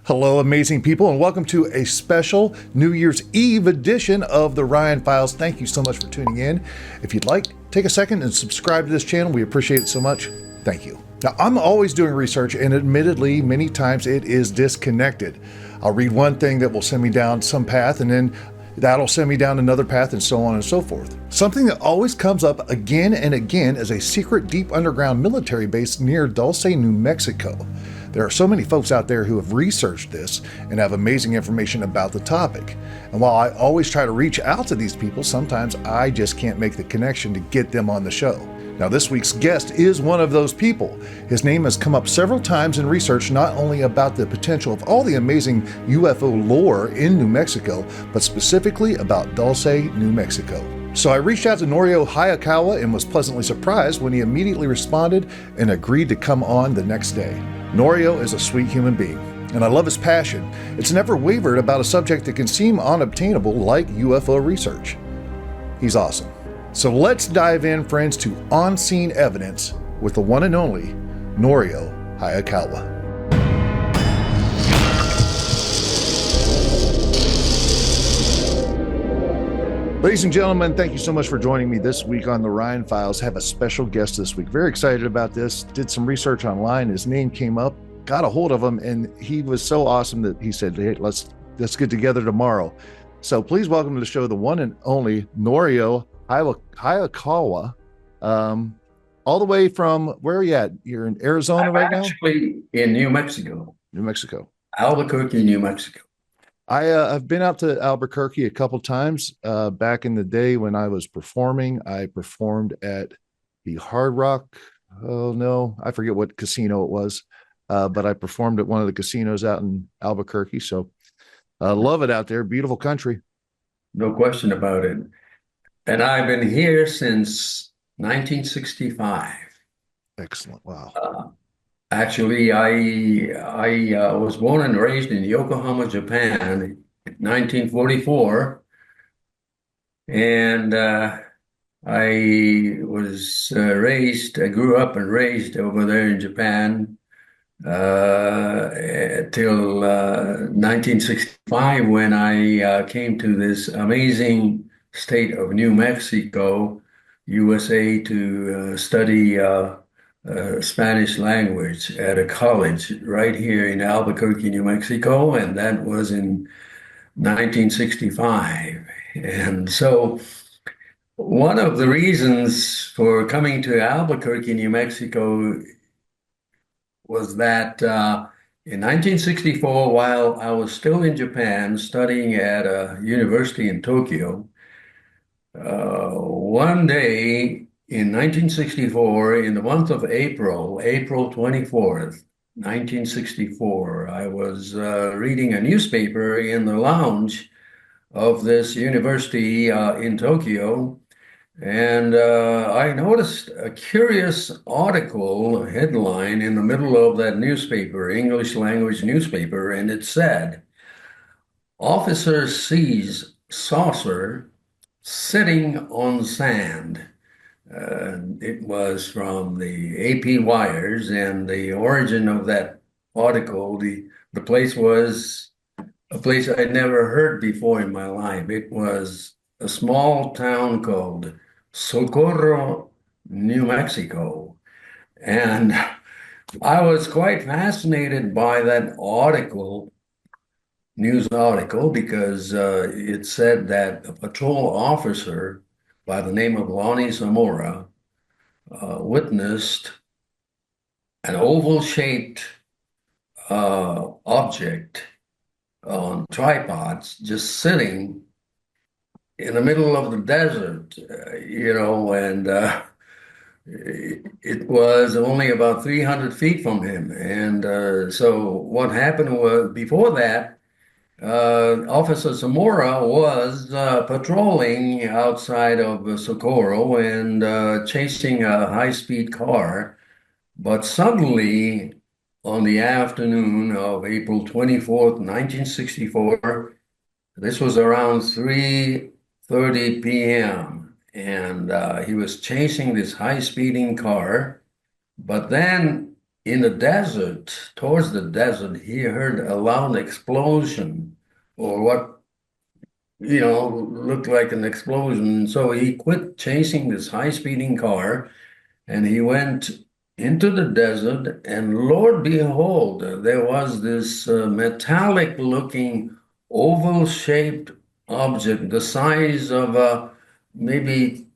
Hello, amazing people, and welcome to a special New Year's Eve edition of the Ryan Files. Thank you so much for tuning in. If you'd like, take a second and subscribe to this channel. We appreciate it so much. Thank you. Now, I'm always doing research, and admittedly, many times it is disconnected. I'll read one thing that will send me down some path, and then that'll send me down another path, and so on and so forth. Something that always comes up again and again is a secret deep underground military base near Dulce, New Mexico. There are so many folks out there who have researched this and have amazing information about the topic. And while I always try to reach out to these people, sometimes I just can't make the connection to get them on the show. Now, this week's guest is one of those people. His name has come up several times in research, not only about the potential of all the amazing UFO lore in New Mexico, but specifically about Dulce, New Mexico. So I reached out to Norio Hayakawa and was pleasantly surprised when he immediately responded and agreed to come on the next day. Norio is a sweet human being, and I love his passion. It's never wavered about a subject that can seem unobtainable like UFO research. He's awesome. So let's dive in, friends, to on-scene evidence with the one and only Norio Hayakawa. Ladies and gentlemen, thank you so much for joining me this week on the Ryan Files. I have a special guest this week. Very excited about this. Did some research online. His name came up, got a hold of him, and he was so awesome that he said, hey, let's get together tomorrow. So please welcome to the show the one and only Norio Hayakawa. All the way from, where are you at? You're in Arizona right now? Actually in New Mexico. New Mexico. Albuquerque, New Mexico. I've been out to Albuquerque a couple times. Back in the day when I was performing, I performed at the Hard Rock. Oh no, I forget what casino it was, but I performed at one of the casinos out in Albuquerque. So love it out there. Beautiful country. No question about it. And I've been here since 1965. Excellent. Wow. Actually, I was born and raised in Yokohama, Japan, in 1944, and I grew up and raised over there in Japan till 1965, when I came to this amazing state of New Mexico, USA, to study Spanish language at a college right here in Albuquerque, New Mexico, and that was in 1965. And so one of the reasons for coming to Albuquerque, New Mexico was that in 1964, while I was still in Japan studying at a university in Tokyo, one day in 1964, in the month of April 24th, 1964, I was reading a newspaper in the lounge of this university in Tokyo, and I noticed a curious article headline in the middle of that newspaper, English language newspaper, and it said, "Officer sees saucer sitting on sand." It was from the AP wires, and the origin of that article, the place was a place I'd never heard before in my life. It was a small town called Socorro, New Mexico. And I was quite fascinated by that article, news article, because it said that a patrol officer by the name of Lonnie Zamora witnessed an oval-shaped object on tripods just sitting in the middle of the desert, and it was only about 300 feet from him. And so what happened was, before that, Officer Zamora was patrolling outside of Socorro and chasing a high-speed car. But suddenly, on the afternoon of April 24th, 1964, this was around 3:30 p.m., and he was chasing this high-speeding car. But then in the desert, towards the desert, he heard a loud explosion or what, looked like an explosion. So he quit chasing this high-speeding car and he went into the desert. And Lord behold, there was this metallic looking oval shaped object, the size of maybe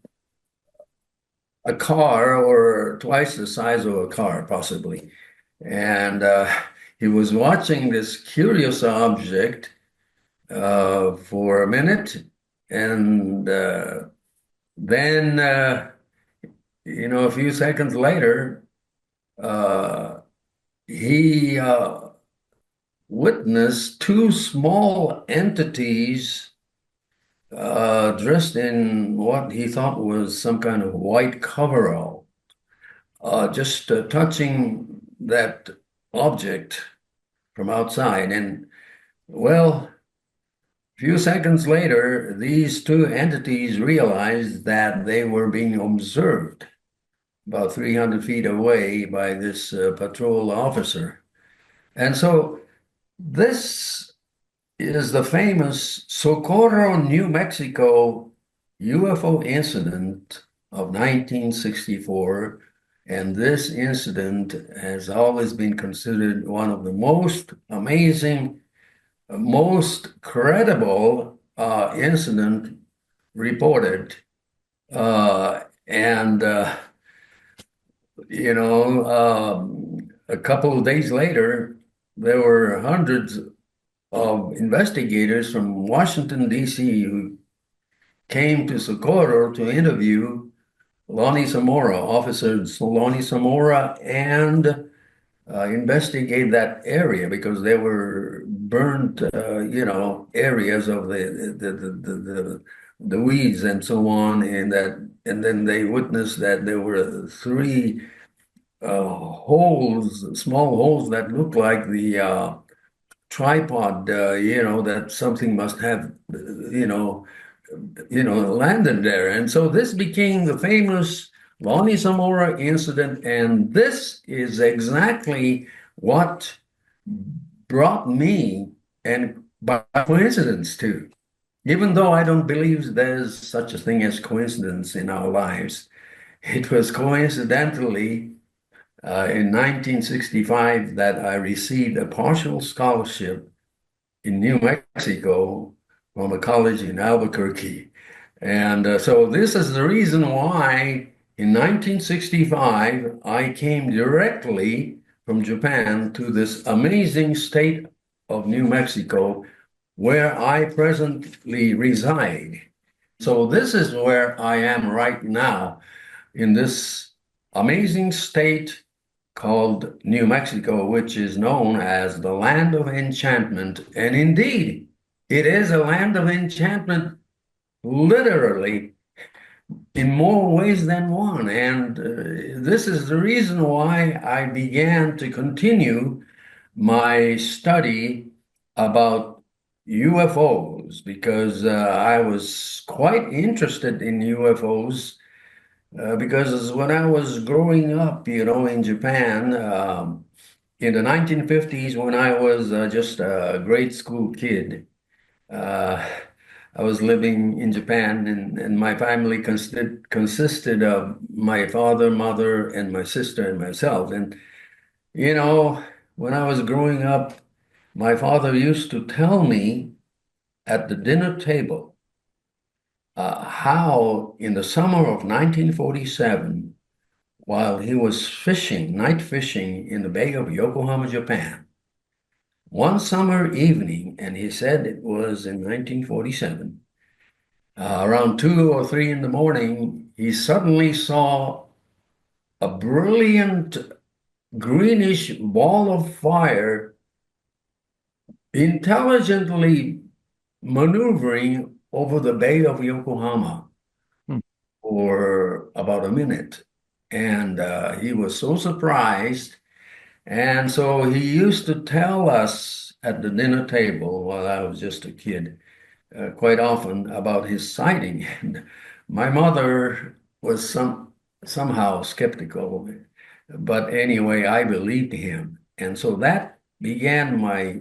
a car or twice the size of a car, possibly. And he was watching this curious object for a minute. And then, a few seconds later, uh, he witnessed two small entities dressed in what he thought was some kind of white coverall, just touching that object from outside. And well, a few seconds later, these two entities realized that they were being observed about 300 feet away by this patrol officer. And so this is the famous Socorro, New Mexico UFO incident of 1964. And this incident has always been considered one of the most amazing, most credible incident reported. And a couple of days later, there were hundreds of investigators from Washington, D.C., who came to Socorro to interview Lonnie Zamora, Officer Lonnie Zamora, and investigate that area because there were burnt, areas of the weeds and so on, and then they witnessed that there were three holes, small holes that looked like the tripod, that something must have, landed there. And so this became the famous Lonnie Zamora incident. And this is exactly what brought me, and by coincidence too, even though I don't believe there's such a thing as coincidence in our lives, it was coincidentally in 1965 that I received a partial scholarship in New Mexico from a college in Albuquerque. And so this is the reason why in 1965 I came directly from Japan to this amazing state of New Mexico where I presently reside. So this is where I am right now in this amazing state called New Mexico, which is known as the land of enchantment. And indeed, it is a land of enchantment, literally, in more ways than one. And this is the reason why I began to continue my study about UFOs, because I was quite interested in UFOs because when I was growing up, in Japan, in the 1950s, when I was just a grade school kid, uh, I was living in Japan, and my family consisted of my father, mother, and my sister and myself. And, when I was growing up, my father used to tell me at the dinner table how in the summer of 1947, while he was fishing, night fishing in the Bay of Yokohama, Japan, one summer evening, and he said it was in 1947, around 2 or 3 in the morning, he suddenly saw a brilliant greenish ball of fire intelligently maneuvering over the Bay of Yokohama Hmm. for about a minute. And he was so surprised. And so he used to tell us at the dinner table while I was just a kid, quite often about his sighting. And my mother was somehow skeptical. But anyway, I believed him. And so that began my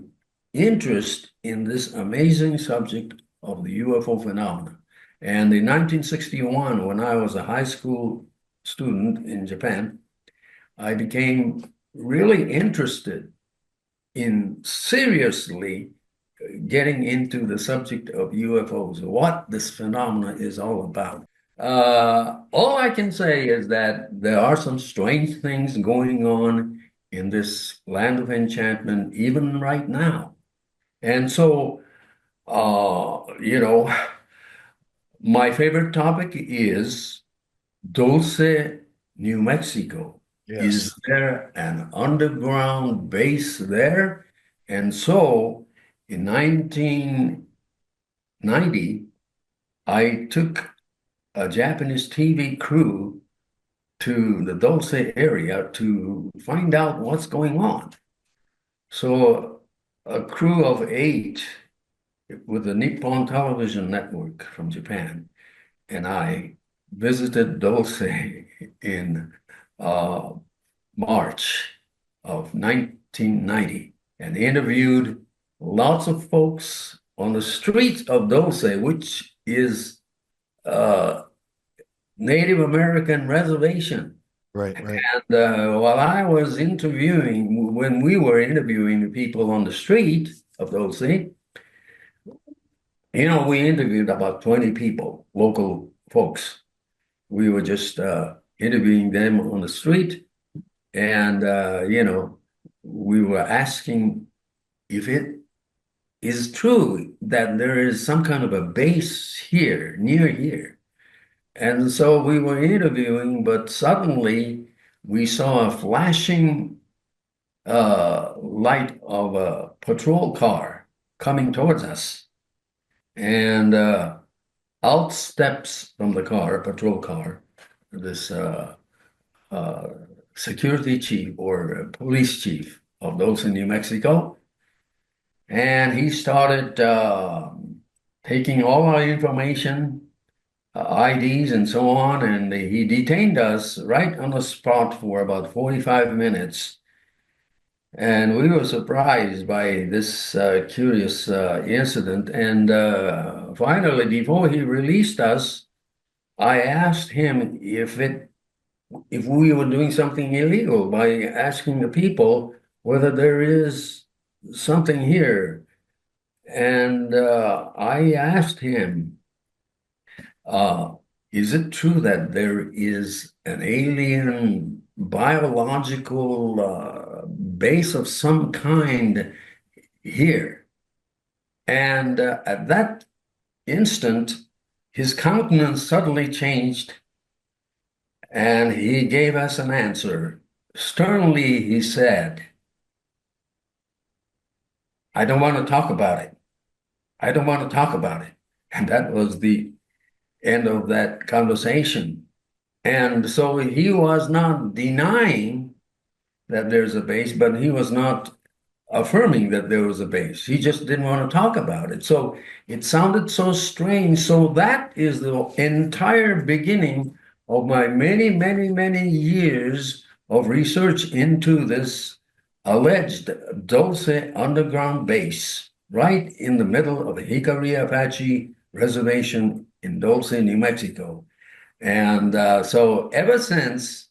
interest in this amazing subject of the UFO phenomena. And in 1961, when I was a high school student in Japan, I became really interested in seriously getting into the subject of UFOs, what this phenomena is all about. All I can say is that there are some strange things going on in this land of enchantment, even right now. And so, you know, my favorite topic is Dulce, New Mexico. Is Yes. there an underground base there? And so in 1990, I took a Japanese TV crew to the Dulce area to find out what's going on. So a crew of 8 with the Nippon Television Network from Japan and I visited Dulce in uh, March of 1990 and interviewed lots of folks on the streets of Dulce, which is a Native American reservation. Right, right. And while I was interviewing, when we were interviewing the people on the street of Dulce, we interviewed about 20 people, local folks. We were just interviewing them on the street, and we were asking if it is true that there is some kind of a base here, near here. And so we were interviewing, but suddenly we saw a flashing light of a patrol car coming towards us. And out steps from the car, a patrol car, this uh, security chief or police chief of those in New Mexico. And he started taking all our information, IDs and so on, and he detained us right on the spot for about 45 minutes. And we were surprised by this curious incident. And finally, before he released us, I asked him if we were doing something illegal by asking the people whether there is something here. And I asked him, uh, is it true that there is an alien biological base of some kind here? And at that instant, his countenance suddenly changed and he gave us an answer. Sternly, he said, I don't want to talk about it. I don't want to talk about it. And that was the end of that conversation. And so he was not denying that there's a base, but he was not affirming that there was a base. He just didn't want to talk about it. So it sounded so strange. So that is the entire beginning of my many, many, many years of research into this alleged Dulce underground base right in the middle of the Hickory Apache Reservation in Dulce, New Mexico. And so ever since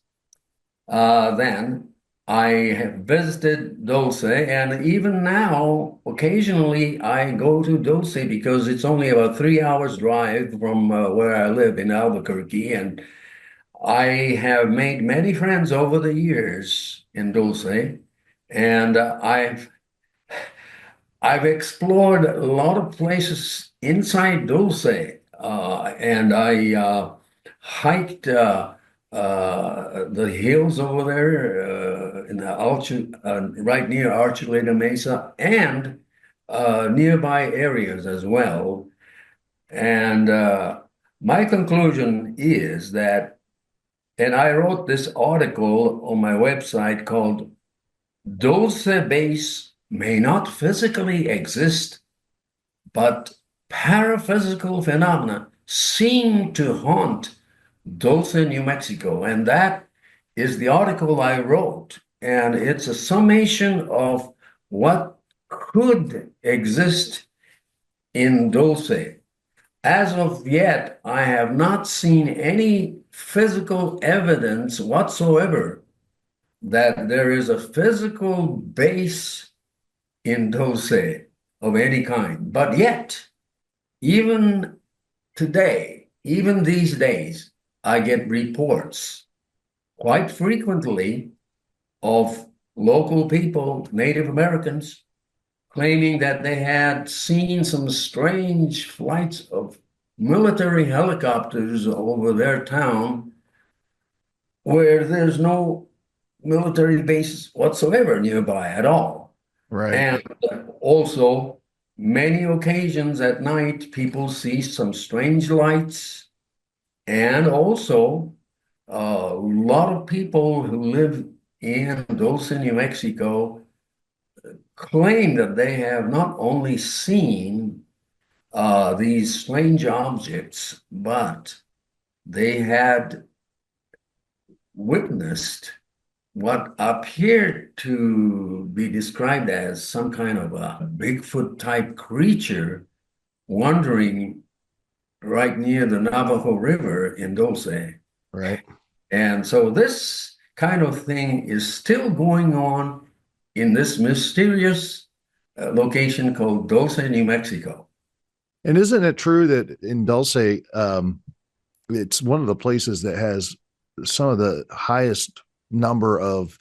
then, I have visited Dulce, and even now, occasionally I go to Dulce because it's only about 3 hours drive from where I live in Albuquerque, and I have made many friends over the years in Dulce, and I've explored a lot of places inside Dulce, and I hiked the hills over there in the right near Archuleta Mesa and nearby areas as well. And my conclusion is that, and I wrote this article on my website called Dulce Base may not physically exist, but paraphysical phenomena seem to haunt Dulce, New Mexico. And that is the article I wrote, and it's a summation of what could exist in Dulce. As of yet, I have not seen any physical evidence whatsoever that there is a physical base in Dulce of any kind. But yet, even today, even these days, I get reports quite frequently of local people, Native Americans, claiming that they had seen some strange flights of military helicopters over their town where there's no military base whatsoever nearby at all. Right. And also, many occasions at night, people see some strange lights. And also, a lot of people who live in Dulce, New Mexico, claim that they have not only seen these strange objects, but they had witnessed what appeared to be described as some kind of a Bigfoot type creature wandering right near the Navajo River in Dulce. Right. And so this kind of thing is still going on in this mysterious location called Dulce, New Mexico. And isn't it true that in Dulce, it's one of the places that has some of the highest number of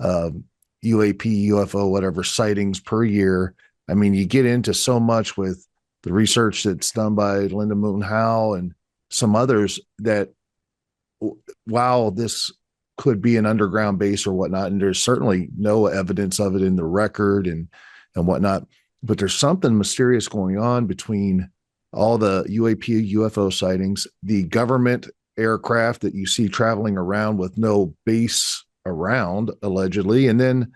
UAP, UFO, whatever sightings per year? I mean, you get into so much with the research that's done by Linda Moon Howe and some others that while this could be an underground base or whatnot, and there's certainly no evidence of it in the record and whatnot, but there's something mysterious going on between all the UAP, UFO sightings, the government aircraft that you see traveling around with no base around, allegedly, and then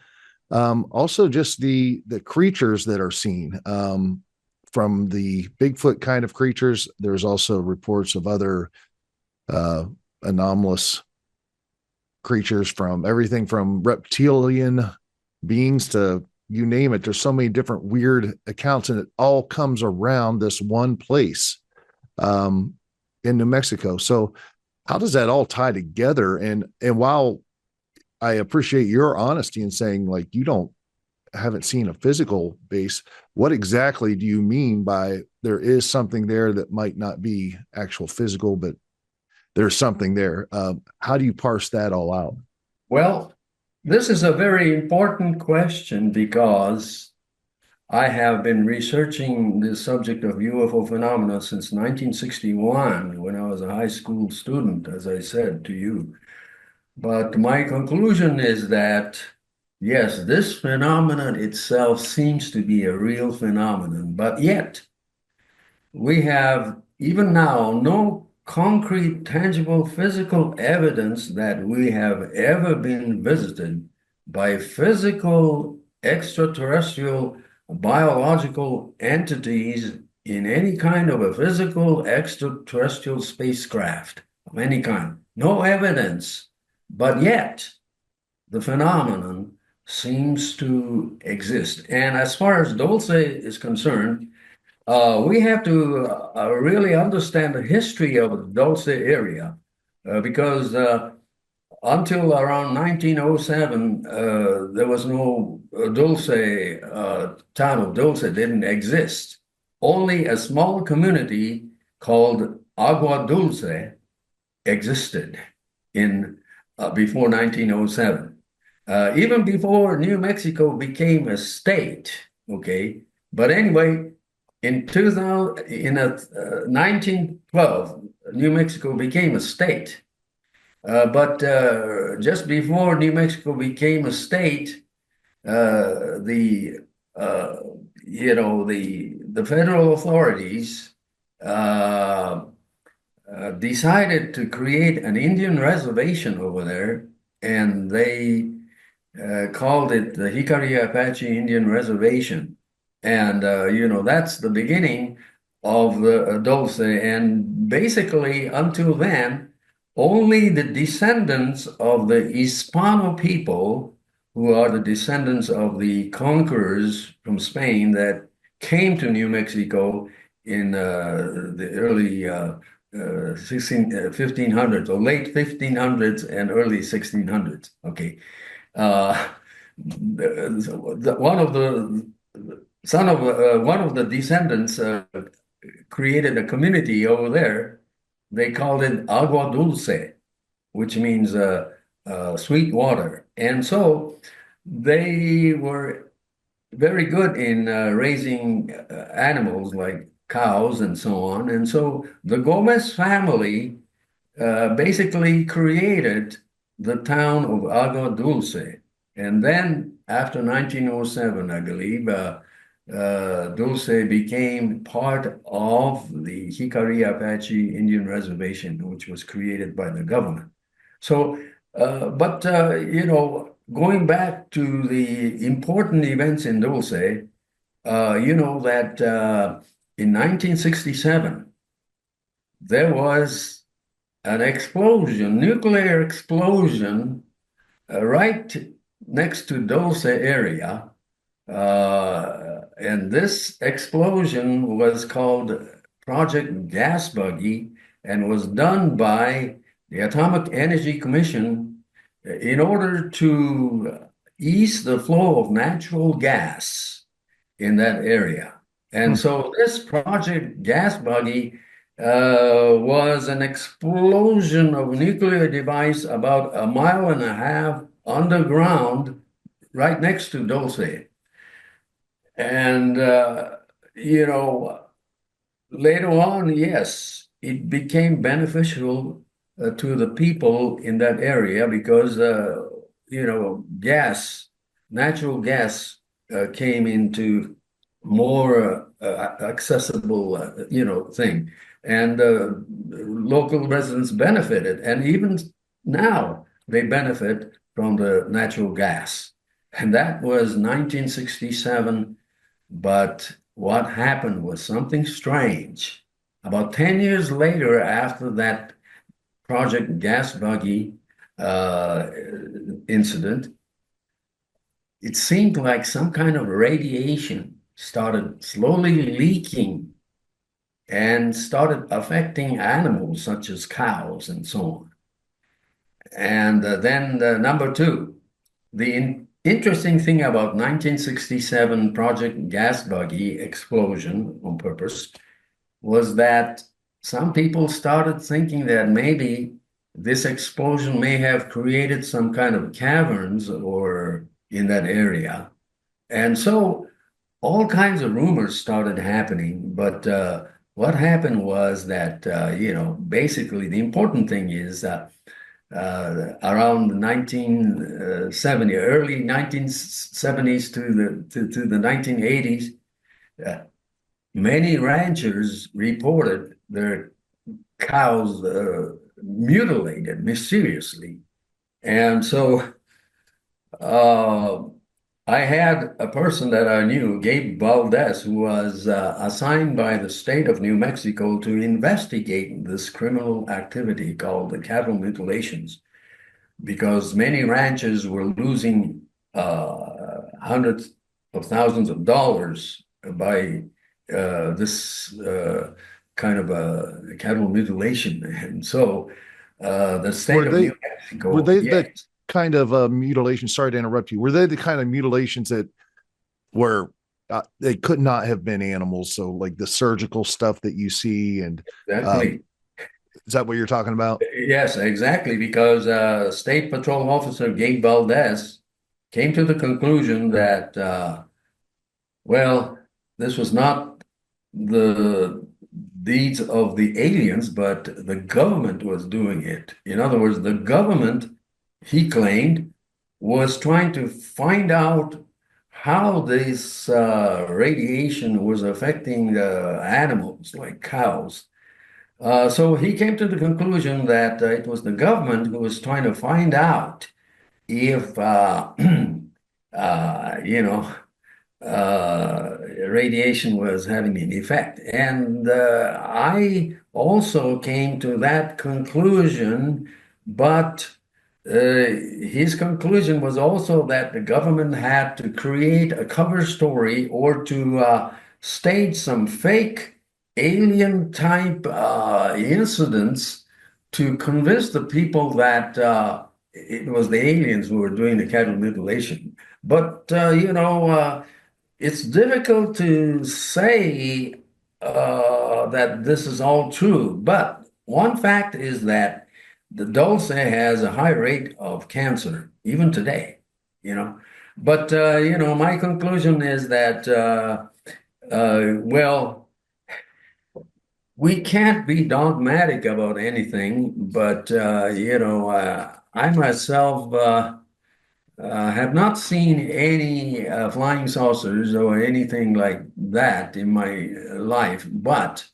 also just the creatures that are seen. From the Bigfoot kind of creatures, there's also reports of other anomalous creatures, from everything from reptilian beings to you name it. There's so many different weird accounts, and it all comes around this one place in New Mexico. So how does that all tie together? And while I appreciate your honesty in saying like you haven't seen a physical base, what exactly do you mean by there is something there that might not be actual physical, but there's something there? How do you parse that all out? Well, this is a very important question because I have been researching the subject of UFO phenomena since 1961 when I was a high school student, as I said to you. But my conclusion is that, yes, this phenomenon itself seems to be a real phenomenon, but yet we have even now no concrete, tangible, physical evidence that we have ever been visited by physical extraterrestrial biological entities in any kind of a physical extraterrestrial spacecraft of any kind. No evidence, but yet the phenomenon seems to exist. And as far as Dulce is concerned, we have to really understand the history of the Dulce area because until around 1907, there was no Dulce, town of Dulce didn't exist. Only a small community called Agua Dulce existed in before 1907. Even before New Mexico became a state, okay? But anyway, in 1912, New Mexico became a state. But just before New Mexico became a state, the the federal authorities decided to create an Indian reservation over there, and they called it the Hickory Apache Indian Reservation. And, that's the beginning of the Dulce. And basically, until then, only the descendants of the Hispano people, who are the descendants of the conquerors from Spain that came to New Mexico in the early 1500s, or late 1500s and early 1600s. Okay. Uh, one of the son of one of the descendants created a community over there. They called it Agua Dulce, which means sweet water. And so they were very good in raising animals like cows and so on. And so the Gomez family basically created the town of Agua Dulce. And then after 1907, I believe, Dulce became part of the Hickory Apache Indian Reservation, which was created by the government. So, going back to the important events in Dulce, you know that in 1967, there was an explosion, nuclear explosion, right next to Dulce area. And this explosion was called Project Gas Buggy and was done by the Atomic Energy Commission in order to ease the flow of natural gas in that area. And so this Project Gas Buggy was an explosion of a nuclear device about a mile and a half underground right next to Dulce. And, you know, later on, yes, it became beneficial to the people in that area because, you know, natural gas came into more accessible, you know, thing. And local residents benefited. And even now, they benefit from the natural gas. And that was 1967. But what happened was something strange. About 10 years later, after that Project Gas Buggy incident, it seemed like some kind of radiation started slowly leaking and started affecting animals such as cows and so on. And then number two, the interesting thing about 1967 Project Gas Buggy explosion on purpose was that some people started thinking that maybe this explosion may have created some kind of caverns or in that area. And so all kinds of rumors started happening. But what happened was that, you know, basically the important thing is that around 1970, early 1970s to the 1980s, many ranchers reported their cows mutilated mysteriously. And so I had a person that I knew, Gabe Valdez, who was assigned by the state of New Mexico to investigate this criminal activity called the cattle mutilations, because many ranchers were losing hundreds of thousands of dollars by this kind of a cattle mutilation. And so the state of New Mexico, were they the kind of mutilations? Sorry to interrupt you. Were they the kind of mutilations that were they could not have been animals? So like the surgical stuff that you see, and exactly. Is that what you're talking about? Yes, exactly. Because State Patrol Officer Gabe Valdez came to the conclusion that, well, this was not the deeds of the aliens, but the government was doing it. In other words, the government, he claimed, was trying to find out how this radiation was affecting animals like cows. So he came to the conclusion that it was the government who was trying to find out if, you know, radiation was having an effect. And I also came to that conclusion, but his conclusion was also that the government had to create a cover story or to stage some fake alien type incidents to convince the people that it was the aliens who were doing the cattle mutilation. But, it's difficult to say that this is all true, but one fact is that the Dulce has a high rate of cancer, even today, you know. But, my conclusion is that, well, we can't be dogmatic about anything, but, I myself have not seen any flying saucers or anything like that in my life, but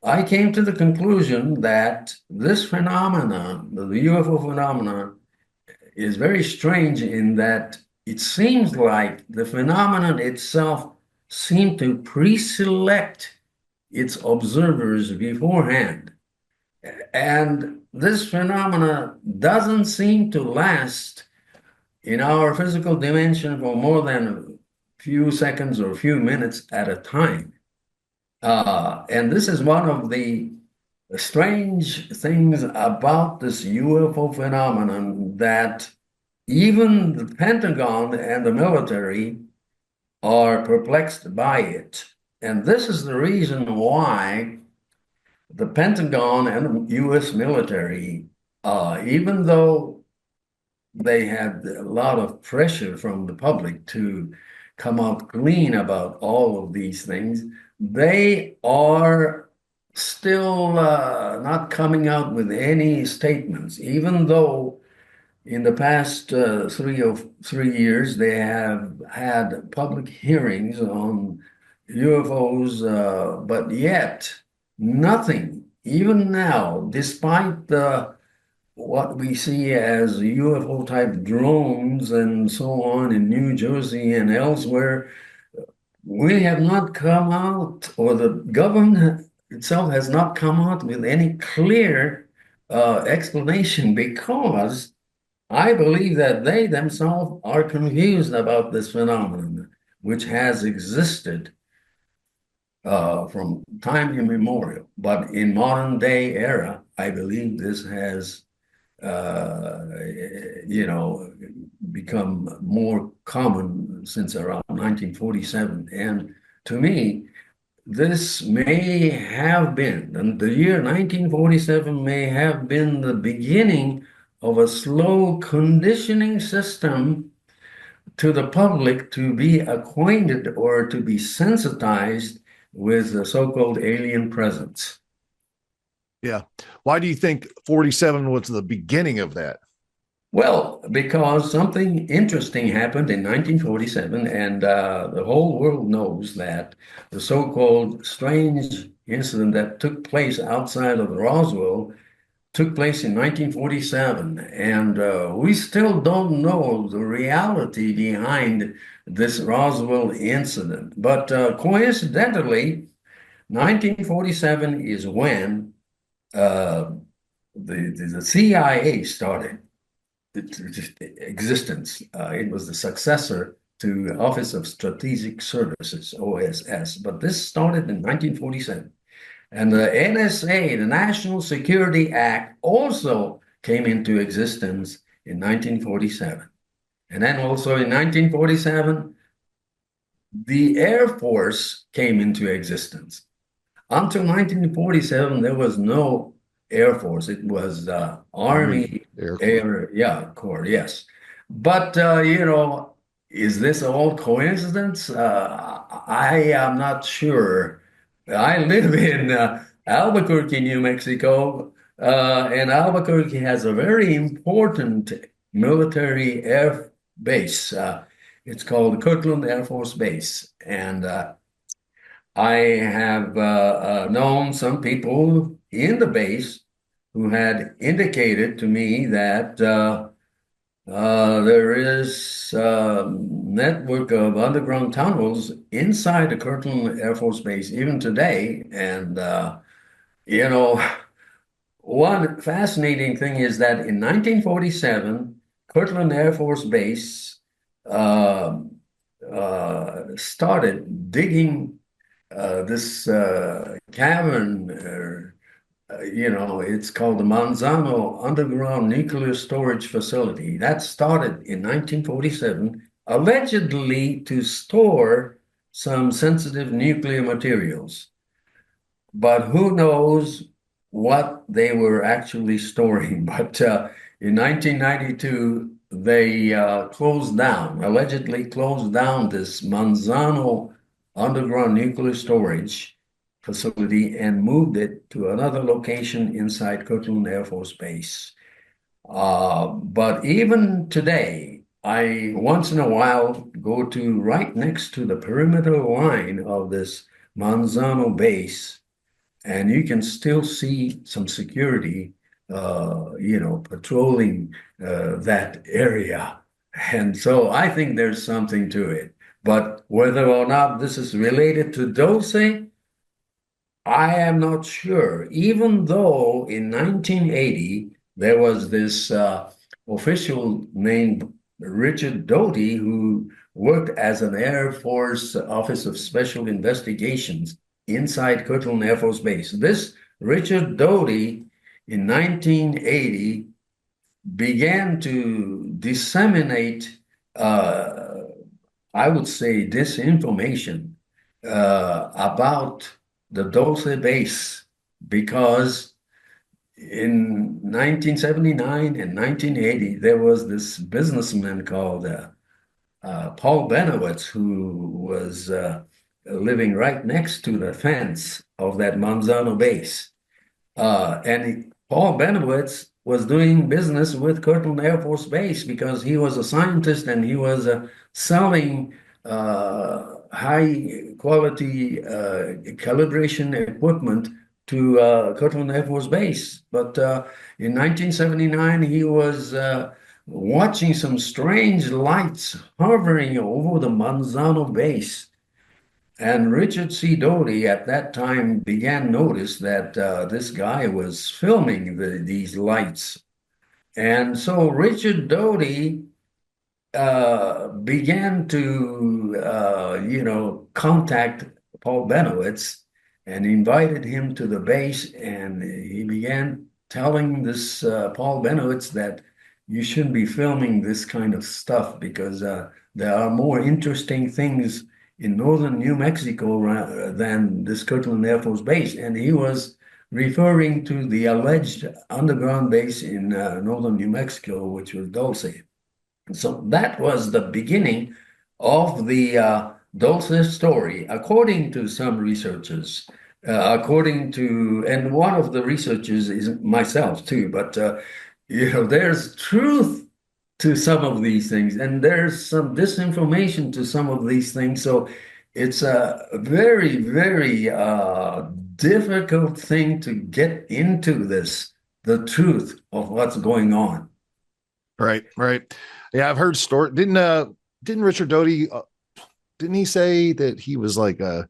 I came to the conclusion that this phenomenon, the UFO phenomenon, is very strange in that it seems like the phenomenon itself seemed to pre-select its observers beforehand. And this phenomena doesn't seem to last in our physical dimension for more than a few seconds or a few minutes at a time. And this is one of the strange things about this UFO phenomenon, that even the Pentagon and the military are perplexed by it. And this is the reason why the Pentagon and the US military, even though they had a lot of pressure from the public to come out clean about all of these things, they are still not coming out with any statements, even though in the past 3 years they have had public hearings on UFOs, but yet nothing, even now, despite the what we see as UFO type drones and so on in New Jersey and elsewhere, we have not come out, or the government itself has not come out with any clear explanation, because I believe that they themselves are confused about this phenomenon, which has existed from time immemorial. But in modern day era, I believe this has uh, become more common since around 1947. And to me, this may have been, and the year 1947 may have been the beginning of a slow conditioning system to the public to be acquainted or to be sensitized with the so-called alien presence. Yeah. Why do you think 47 was the beginning of that? Well, because something interesting happened in 1947, and the whole world knows that the so-called strange incident that took place outside of Roswell took place in 1947. And we still don't know the reality behind this Roswell incident. But coincidentally, 1947 is when uh, the CIA started existence. It was the successor to Office of Strategic Services, OSS, but this started in 1947. And the NSA, the National Security Act, also came into existence in 1947. And then also in 1947, the Air Force came into existence. Until 1947, there was no Air Force. It was Army Air Corps, yes. But, is this all coincidence? I am not sure. I live in Albuquerque, New Mexico, and Albuquerque has a very important military air base. It's called Kirtland Air Force Base. And I have known some people in the base who had indicated to me that There is a network of underground tunnels inside the Kirtland Air Force Base even today. And, you know, one fascinating thing is that in 1947, Kirtland Air Force Base uh, started digging this cavern. It's called the Manzano Underground Nuclear Storage Facility. That started in 1947, allegedly to store some sensitive nuclear materials. But who knows what they were actually storing. But in 1992, they allegedly closed down this Manzano underground nuclear storage facility and moved it to another location inside Kirtland Air Force Base. But even today, I once in a while go to right next to the perimeter line of this Manzano base, and you can still see some security, patrolling that area. And so I think there's something to it. But whether or not this is related to Dulce, I am not sure. Even though in 1980, there was this official named Richard Doty who worked as an Air Force Office of Special Investigations inside Kirtland Air Force Base. This Richard Doty in 1980 began to disseminate, I would say, disinformation about the Dulce Base, because in 1979 and 1980, there was this businessman called Paul Benowitz, who was living right next to the fence of that Manzano base. Paul Benowitz was doing business with Kirtland Air Force Base because he was a scientist and he was selling high quality calibration equipment to Kirtland Air Force Base. But in 1979, he was watching some strange lights hovering over the Manzano base. And Richard C. Doty at that time began notice that this guy was filming these lights. And so Richard Doty began to, contact Paul Benowitz and invited him to the base. And he began telling this Paul Benowitz that you shouldn't be filming this kind of stuff because there are more interesting things in northern New Mexico than this Kirtland Air Force Base. And he was referring to the alleged underground base in northern New Mexico, which was Dulce. So that was the beginning of the Dulce story, according to some researchers. And one of the researchers is myself too, but there's truth to some of these things, and there's some disinformation to some of these things. So it's a very, very difficult thing to get into the truth of what's going on. Right, right. Yeah, I've heard story. Didn't Richard Doty didn't he say that he was like a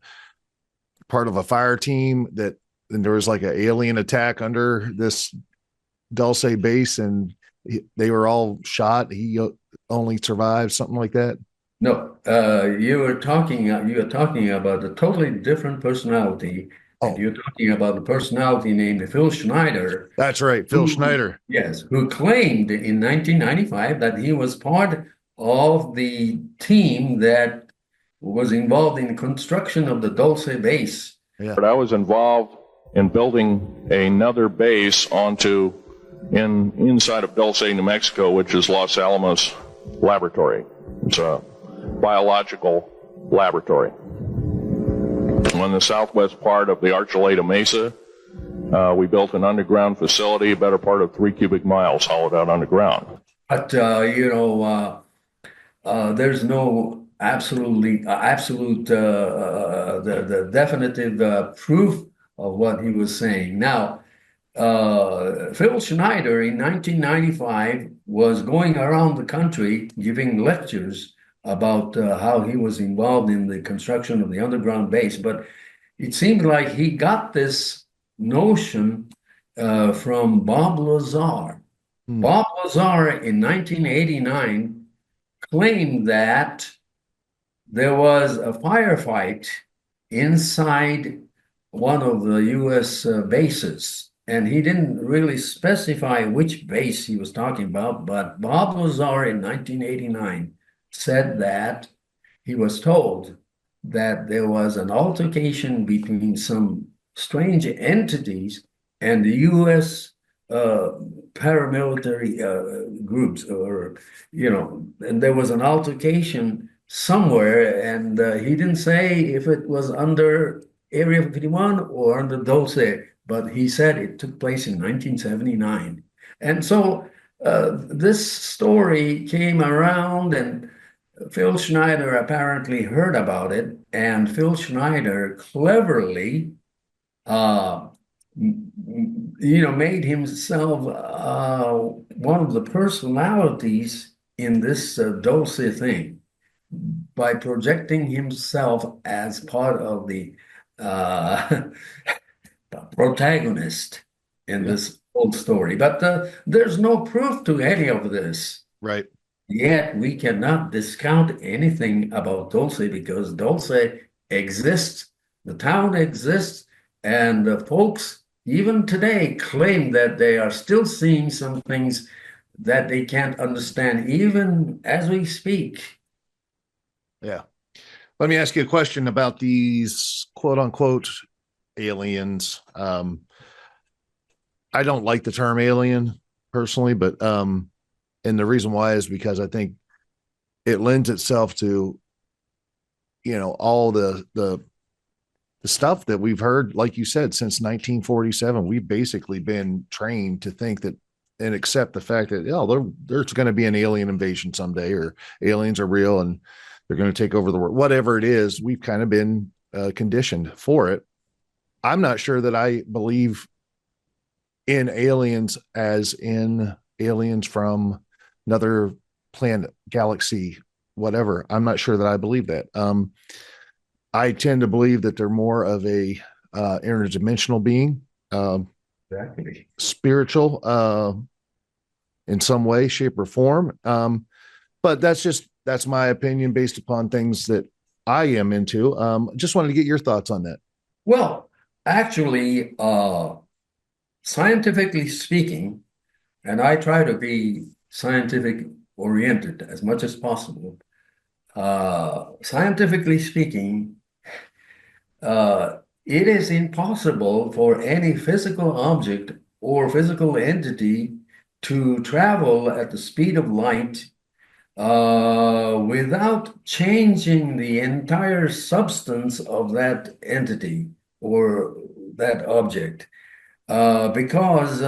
part of a fire team and there was like an alien attack under this Dulce base and they were all shot. He only survived, something like that. No, you are talking about a totally different personality. And you're talking about a personality named Phil Schneider. That's right, Phil Schneider. Yes, who claimed in 1995 that he was part of the team that was involved in the construction of the Dulce base. Yeah. But I was involved in building another base inside of Dulce, New Mexico, which is Los Alamos Laboratory. It's a biological laboratory. On the southwest part of the Archuleta Mesa, we built an underground facility, a better part of 3 cubic miles hollowed out underground. But, there's no the definitive proof of what he was saying. Now, Phil Schneider in 1995 was going around the country giving lectures about how he was involved in the construction of the underground base. But it seemed like he got this notion from Bob Lazar. Hmm. Bob Lazar in 1989 claimed that there was a firefight inside one of the U.S. Bases. And he didn't really specify which base he was talking about, but Bob Lazar in 1989 said that he was told that there was an altercation between some strange entities and the U.S. Paramilitary groups, and there was an altercation somewhere, and he didn't say if it was under Area 51 or under Dulce, but he said it took place in 1979. And so this story came around, and Phil Schneider apparently heard about it, and Phil Schneider cleverly, made himself one of the personalities in this Dulce thing by projecting himself as part of the protagonist in this whole story. But there's no proof to any of this. Right. Yet we cannot discount anything about Dulce because Dulce exists, the town exists, and the folks even today claim that they are still seeing some things that they can't understand, even as we speak. Yeah. Let me ask you a question about these quote unquote aliens. I don't like the term alien personally, but and the reason why is because I think it lends itself to all the stuff that we've heard, like you said, since 1947. We've basically been trained to think that and accept the fact that there's going to be an alien invasion someday, or aliens are real and they're going to take over the world. Whatever it is, we've kind of been conditioned for it. I'm not sure that I believe in aliens as in aliens from another planet, galaxy, whatever. I'm not sure that I believe that. I tend to believe that they're more of a interdimensional being, Exactly. spiritual, in some way, shape, or form. But that's my opinion based upon things that I am into. Just wanted to get your thoughts on that. Well, actually, scientifically speaking, and I try to be scientific oriented as much as possible. Scientifically speaking, it is impossible for any physical object or physical entity to travel at the speed of light without changing the entire substance of that entity or that object, because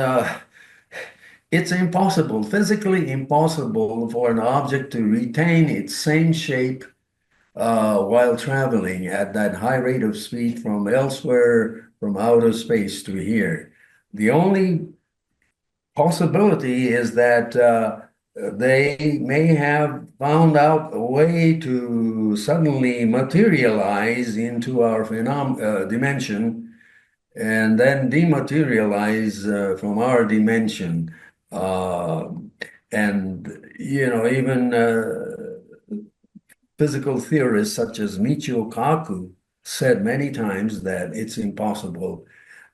it's impossible, physically impossible for an object to retain its same shape while traveling at that high rate of speed from elsewhere, from outer space to here. The only possibility is that they may have found out a way to suddenly materialize into our dimension and then dematerialize from our dimension. Even physical theorists such as Michio Kaku said many times that it's impossible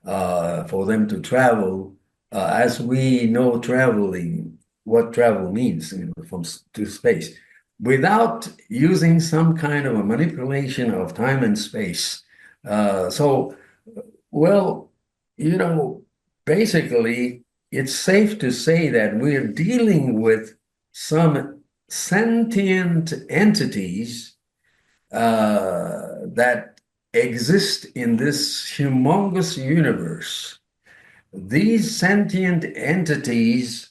for them to travel as we know traveling, what travel means, from to space, without using some kind of a manipulation of time and space. Basically, it's safe to say that we're dealing with some sentient entities that exist in this humongous universe. These sentient entities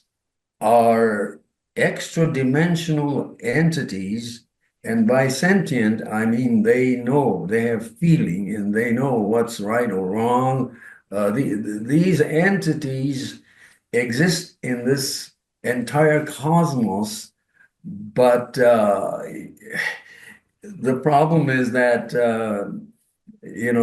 are extra-dimensional entities, and by sentient, I mean they know, they have feeling, and they know what's right or wrong. These entities exist in this entire cosmos, but the problem is that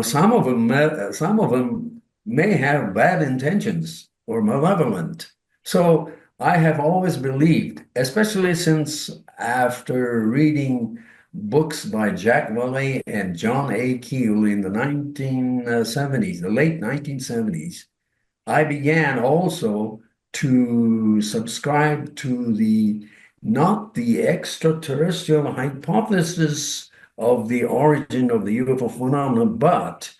some of them may have bad intentions or malevolent. So I have always believed, especially since after reading books by Jack Vallée and John A. Keel in the 1970s, the late 1970s, I began also to subscribe to the not the extraterrestrial hypothesis of the origin of the UFO phenomenon, but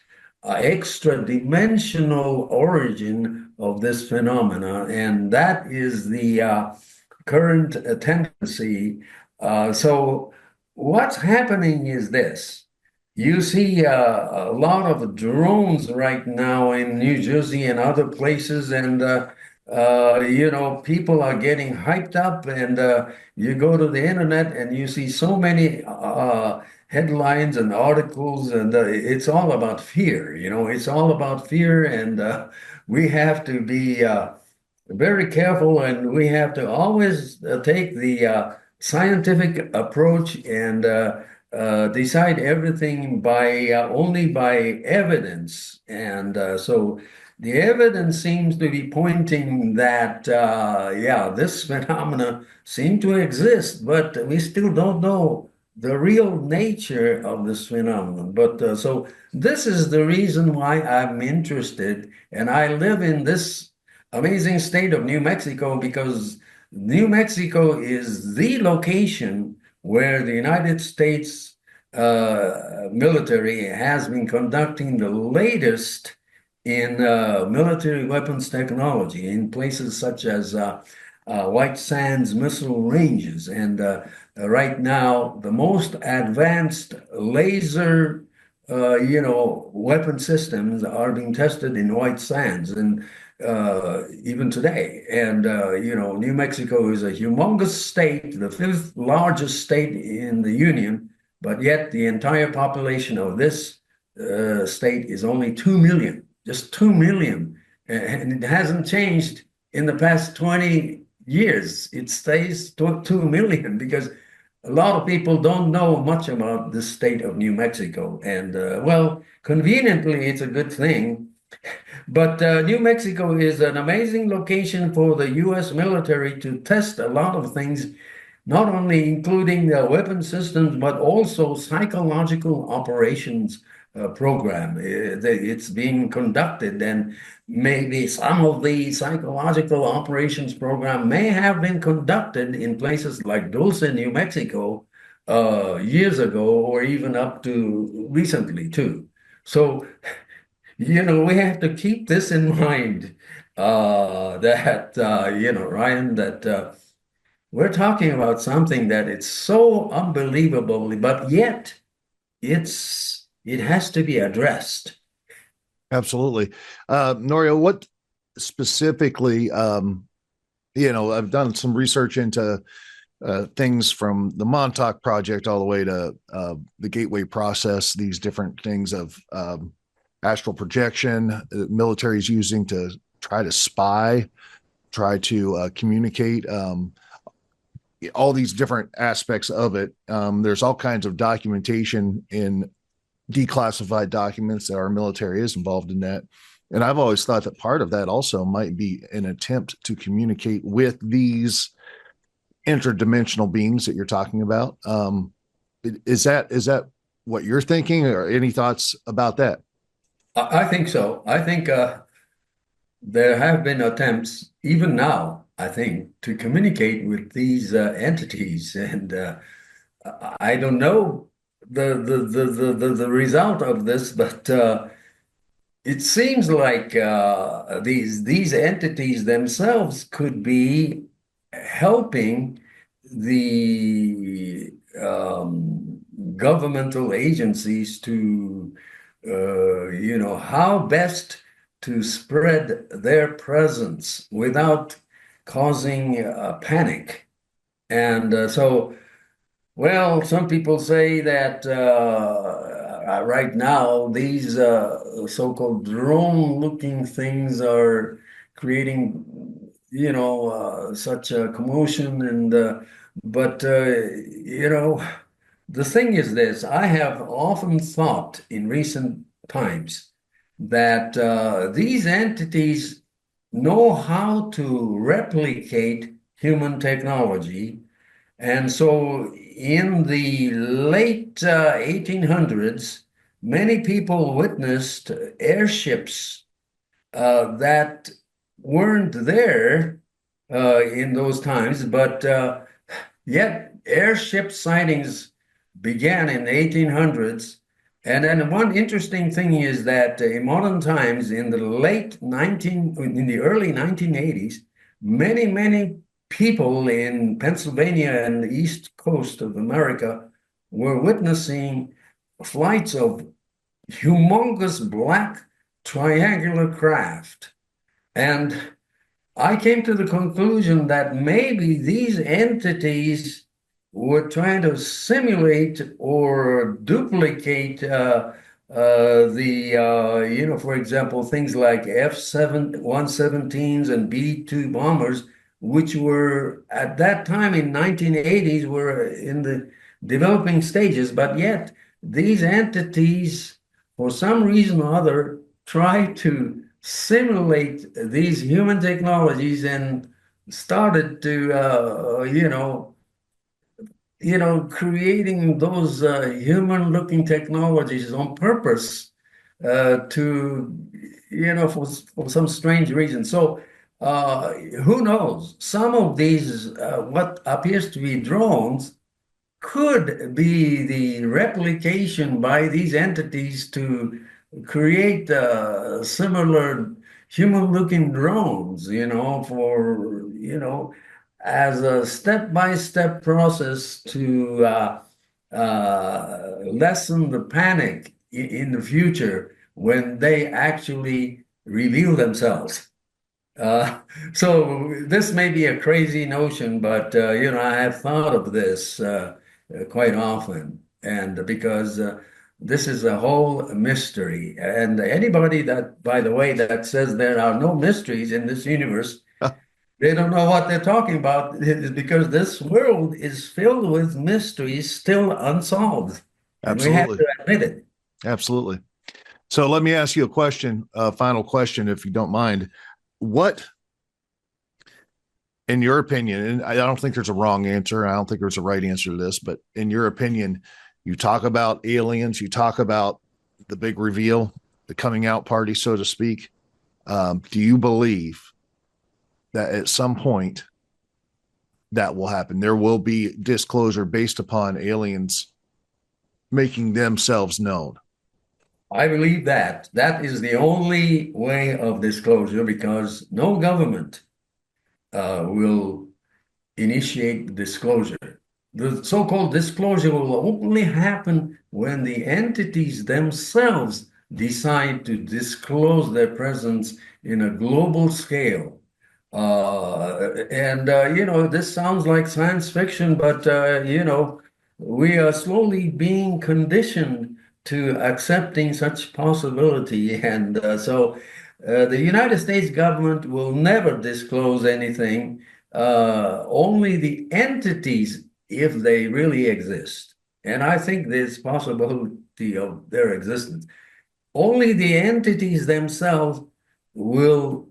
extra dimensional origin of this phenomena. And that is the current tendency. So what's happening is this. You see a lot of drones right now in New Jersey and other places, and people are getting hyped up, and you go to the internet and you see so many headlines and articles, and it's all about fear. It's all about fear, and we have to be very careful, and we have to always take the scientific approach and decide everything by only by evidence. And so the evidence seems to be pointing that, yeah, this phenomena seem to exist, but we still don't know the real nature of this phenomenon. But so this is the reason why I'm interested, and I live in this amazing state of New Mexico because New Mexico is the location where the United States military has been conducting the latest in military weapons technology in places such as White Sands missile ranges. And right now, the most advanced laser weapon systems are being tested in White Sands. And even today. And, New Mexico is a humongous state, the fifth largest state in the union, but yet the entire population of this state is only 2 million, just 2 million. And it hasn't changed in the past 20 years. It stays 2 million because a lot of people don't know much about the state of New Mexico. And, well, conveniently, it's a good thing. But New Mexico is an amazing location for the U.S. military to test a lot of things, not only including the weapon systems, but also psychological operations program. It's being conducted, and maybe some of the psychological operations program may have been conducted in places like Dulce, New Mexico, years ago, or even up to recently too. So we have to keep this in mind that, Ryan, that we're talking about something that it's so unbelievable, but yet it has to be addressed. Absolutely. Norio, what specifically, I've done some research into things from the Montauk Project all the way to the Gateway Process, these different things of astral projection the military is using to try to spy, try to communicate, all these different aspects of it. There's all kinds of documentation in declassified documents that our military is involved in that. And I've always thought that part of that also might be an attempt to communicate with these interdimensional beings that you're talking about. Is that what you're thinking, or any thoughts about that? I think so. I think there have been attempts, even now, I think, to communicate with these entities, and I don't know the result of this, but it seems like these entities themselves could be helping the governmental agencies to how best to spread their presence without causing panic. And well, some people say that right now these so-called drone-looking things are creating such a commotion. But the thing is this: I have often thought in recent times that these entities know how to replicate human technology. And so in the late 1800s, many people witnessed airships that weren't there in those times, but yet airship sightings began in the 1800s. And then one interesting thing is that in modern times, in the early 1980s, many people in Pennsylvania and the East Coast of America were witnessing flights of humongous black triangular craft. And I came to the conclusion that maybe these entities were trying to simulate or duplicate for example, things like F-117s and B-2 bombers, which were at that time in 1980s were in the developing stages, but yet these entities, for some reason or other, try to simulate these human technologies and started to, creating those human-looking technologies on purpose for some strange reason. So who knows? Some of these, what appears to be drones, could be the replication by these entities to create similar human-looking drones, as a step-by-step process to lessen the panic in the future when they actually reveal themselves. So this may be a crazy notion, but I have thought of this quite often, and because this is a whole mystery. And anybody that, by the way, that says there are no mysteries in this universe, they don't know what they're talking about. It's because this world is filled with mysteries still unsolved, and we have Absolutely. to admit it. Absolutely. So let me ask you a question, a final question, if you don't mind. What, in your opinion, and I don't think there's a wrong answer, I don't think there's a right answer to this, but in your opinion, you talk about aliens, you talk about the big reveal, the coming out party, so to speak. Do you believe that at some point that will happen? There will be disclosure based upon aliens making themselves known. I believe that is the only way of disclosure, because no government will initiate disclosure. The so-called disclosure will only happen when the entities themselves decide to disclose their presence in a global scale. This sounds like science fiction, but we are slowly being conditioned to accepting such possibility. And the United States government will never disclose anything, only the entities, if they really exist. And I think there's possibility of their existence. Only the entities themselves will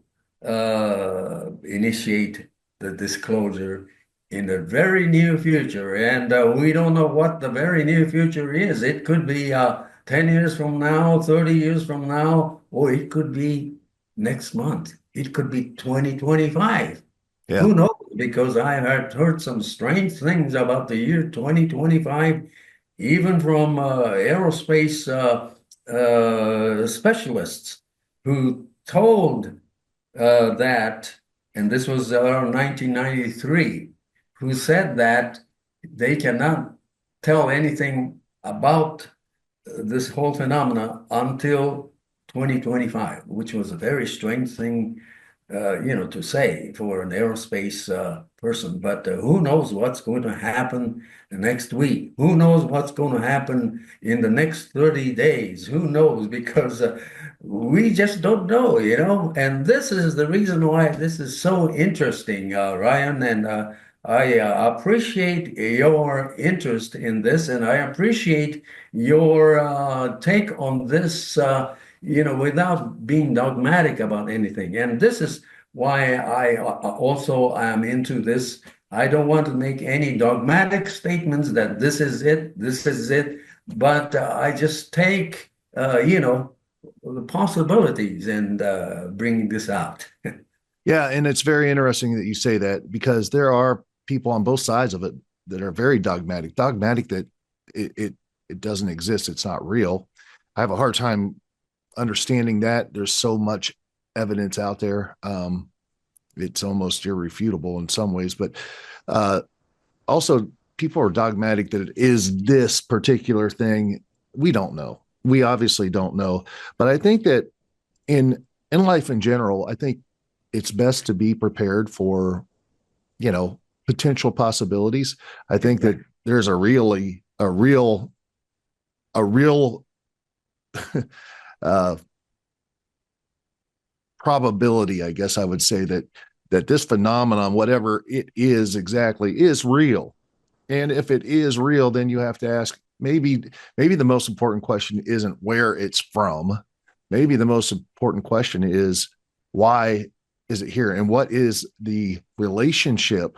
initiate the disclosure in the very near future. And we don't know what the very near future is. It could be 10 years from now, 30 years from now, or it could be next month. It could be 2025. Yeah. Who knows? Because I had heard some strange things about the year 2025, even from aerospace specialists who told that, and this was around 1993, who said that they cannot tell anything about this whole phenomena until 2025, which was a very strange thing to say for an aerospace person. But who knows what's going to happen the next week? Who knows what's going to happen in the next 30 days? Who knows? Because we just don't know. And this is the reason why this is so interesting, Ryan. And I appreciate your interest in this, and I appreciate your take on this. Without being dogmatic about anything. And this is why I also am into this. I don't want to make any dogmatic statements that this is it, but I just take, the possibilities and bring this out. Yeah, and it's very interesting that you say that because there are people on both sides of it that are very dogmatic that it doesn't exist, it's not real. I have a hard time understanding that. There's so much evidence out there. It's almost irrefutable in some ways, but also people are dogmatic that it is this particular thing. We don't know. We obviously don't know, but I think that in life in general, I think it's best to be prepared for, potential possibilities. I think that there's a real probability, I guess I would say, that this phenomenon, whatever it is exactly, is real. And if it is real, then you have to ask, maybe the most important question isn't where it's from. Maybe the most important question is, why is it here? And what is the relationship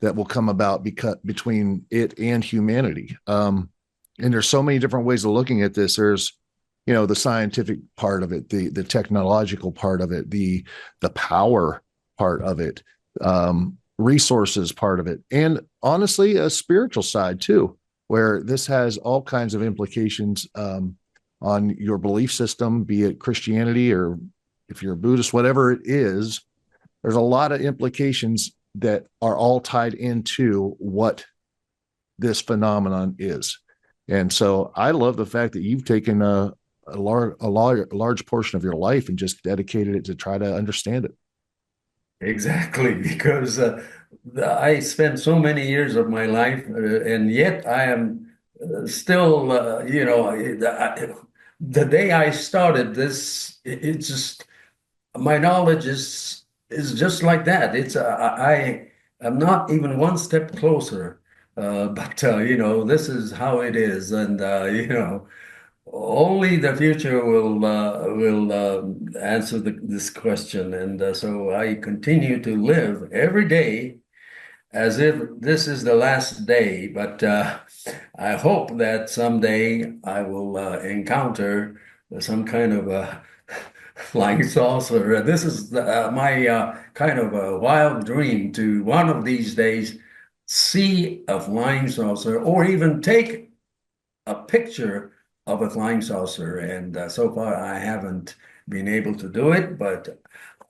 that will come about between it and humanity? And there's so many different ways of looking at this. There's, the scientific part of it, the technological part of it, the power part of it, resources part of it, and honestly, a spiritual side too, where this has all kinds of implications on your belief system, be it Christianity or if you're a Buddhist, whatever it is. There's a lot of implications that are all tied into what this phenomenon is. And so I love the fact that you've taken a large portion of your life and just dedicated it to try to understand it. Exactly, because I spent so many years of my life, and yet I am still, the day I started this, it just my knowledge is just like that. It's I am not even one step closer, but this is how it is, and only the future will answer this question. And so I continue to live every day as if this is the last day. But I hope that someday I will encounter some kind of a flying saucer. This is my kind of a wild dream to one of these days see a flying saucer or even take a picture of a flying saucer. And so far, I haven't been able to do it, but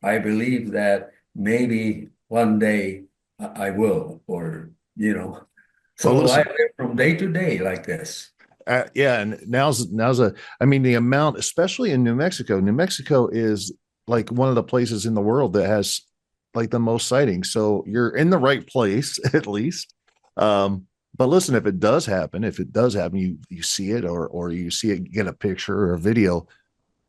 I believe that maybe one day I will, Well, so I listen, live from day to day like this. yeah, and the amount, especially in New Mexico. New Mexico is like one of the places in the world that has like the most sightings. So you're in the right place at least. But listen, if it does happen, you see it or you see it, get a picture or a video,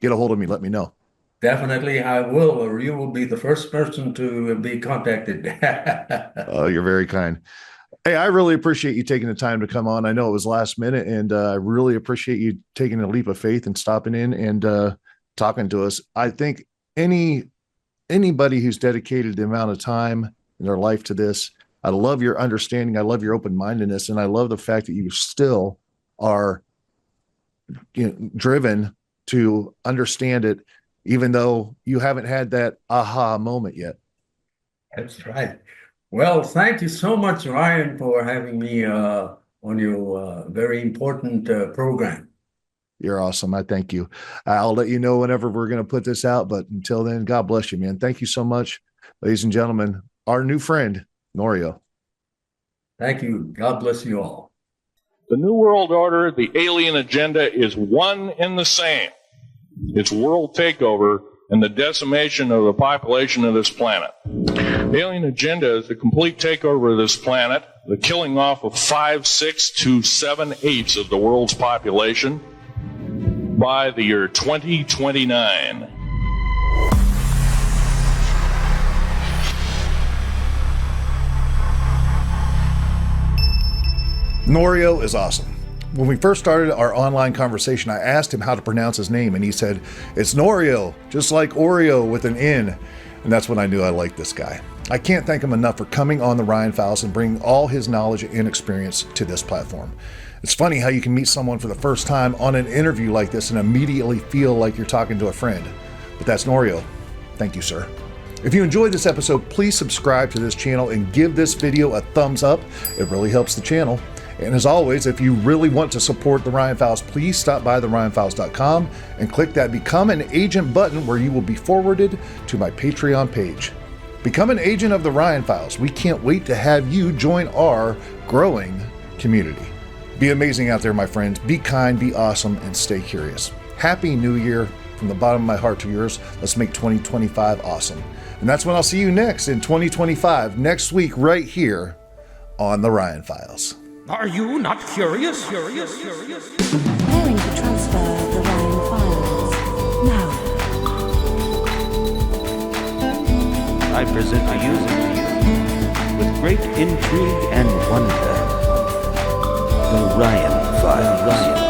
get a hold of me, let me know. Definitely, I will, or you will be the first person to be contacted. Oh, you're very kind. Hey, I really appreciate you taking the time to come on. I know it was last minute, and I really appreciate you taking a leap of faith and stopping in and talking to us. I think anybody who's dedicated the amount of time in their life to this, I love your understanding. I love your open-mindedness, and I love the fact that you still are driven to understand it, even though you haven't had that aha moment yet. That's right. Well, thank you so much, Ryan, for having me on your very important program. You're awesome. I thank you. I'll let you know whenever we're going to put this out. But until then, God bless you, man. Thank you so much, ladies and gentlemen. Our new friend, Norio. Thank you. God bless you all. The New World Order, the alien agenda is one and the same. It's world takeover and the decimation of the population of this planet. The alien agenda is the complete takeover of this planet, the killing off of 5, 6 to 7/8 of the world's population by the year 2029. Norio is awesome. When we first started our online conversation, I asked him how to pronounce his name, and he said, it's Norio, just like Oreo with an N. And that's when I knew I liked this guy. I can't thank him enough for coming on the Ryan Files and bringing all his knowledge and experience to this platform. It's funny how you can meet someone for the first time on an interview like this and immediately feel like you're talking to a friend. But that's Norio. Thank you, sir. If you enjoyed this episode, please subscribe to this channel and give this video a thumbs up. It really helps the channel. And as always, if you really want to support the Ryan Files, please stop by theryanfiles.com and click that Become an Agent button where you will be forwarded to my Patreon page. Become an agent of the Ryan Files. We can't wait to have you join our growing community. Be amazing out there, my friends. Be kind, be awesome, and stay curious. Happy New Year from the bottom of my heart to yours. Let's make 2025 awesome. And that's when I'll see you next in 2025, next week, right here on the Ryan Files. Are you not curious? Preparing to transfer the Ryan Files. Now. I present to you, with great intrigue and wonder, the Ryan Files.